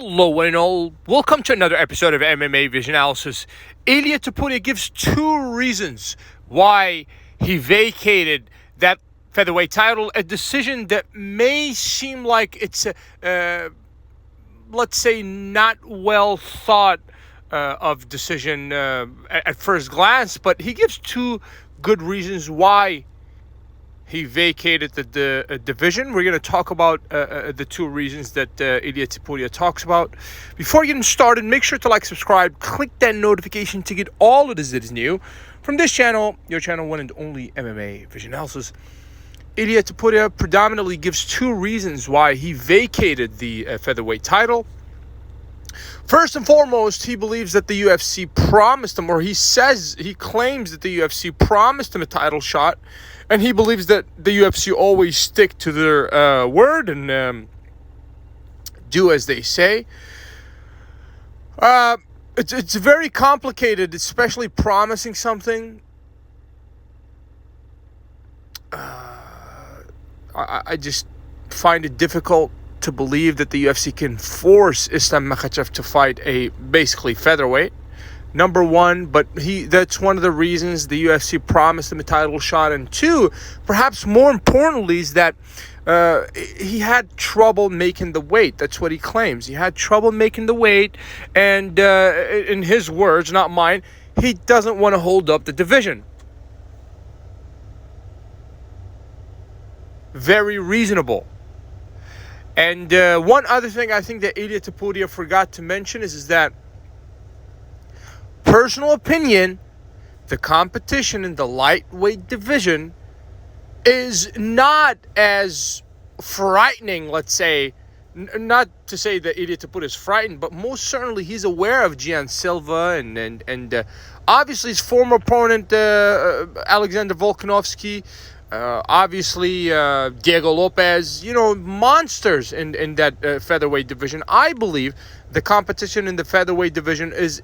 Hello and all. Welcome to another episode of MMA Vision Analysis. Ilia Topuria gives two reasons why he vacated that featherweight title, a decision that may seem like it's let's say, not well thought of decision at first glance, but he gives two good reasons why he vacated the division. We're going to talk about the two reasons that Ilia Topuria talks about. Before getting started, make sure to like, subscribe, click that notification to get all of this that is new from this channel, your channel, one and only MMA Vision Analysis. Ilia Topuria predominantly gives two reasons why he vacated the featherweight title. First and foremost, he believes that the UFC promised him, or he claims that the UFC promised him a title shot, and he believes that the UFC always stick to their word and do as they say. It's very complicated, especially promising something. I just find it difficult to believe that the UFC can force Islam Makhachev to fight a basically featherweight. Number one, but that's one of the reasons the UFC promised him a title shot. And two, perhaps more importantly, is that he had trouble making the weight. That's what he claims. He had trouble making the weight. And in his words, not mine, he doesn't want to hold up the division. Very reasonable. And one other thing I think that Ilia Topuria forgot to mention is that, personal opinion, the competition in the lightweight division is not as frightening, let's say. Not to say that Ilia Topuria is frightened, but most certainly he's aware of Gian Silva and obviously his former opponent, Alexander Volkanovski. Obviously, Diego Lopez, monsters in that featherweight division. I believe the competition in the featherweight division is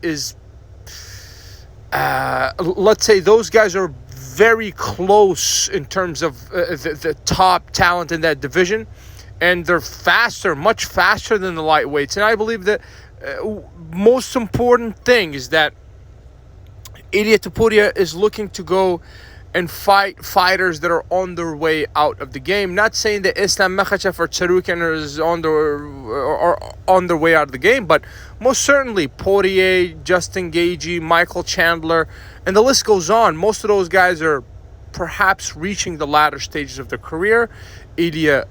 let's say those guys are very close in terms of the top talent in that division, and they're faster, much faster than the lightweights. And I believe that most important thing is that Ilia Topuria is looking to go and fight fighters that are on their way out of the game. Not saying that Islam Makhachev or Tsarukyan is on their way out of the game, but most certainly Poirier, Justin Gaethje, Michael Chandler, and the list goes on. Most of those guys are perhaps reaching the latter stages of their career. Ilia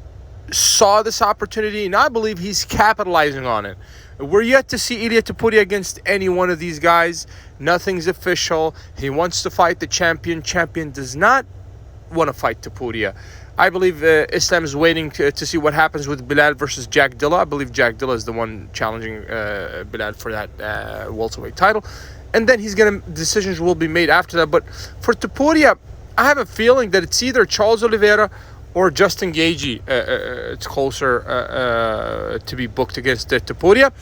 saw this opportunity, and I believe he's capitalizing on it. We're yet to see Ilia Topuria against any one of these guys. Nothing's official. He wants to fight the champion. Champion does not want to fight Topuria. I believe Islam is waiting to see what happens with Bilal versus Jack Dilla. I believe Jack Dilla is the one challenging Bilal for that welterweight title. And then decisions will be made after that. But for Topuria, I have a feeling that it's either Charles Oliveira or Justin Gaethje. It's closer to be booked against Topuria.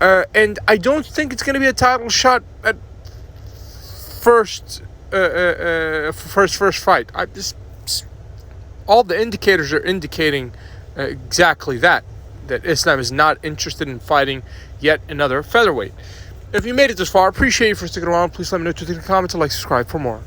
And I don't think it's going to be a title shot at first fight. All the indicators are indicating exactly that Islam is not interested in fighting yet another featherweight. If you made it this far, I appreciate you for sticking around. Please let me know what you think in the comments and like, subscribe for more.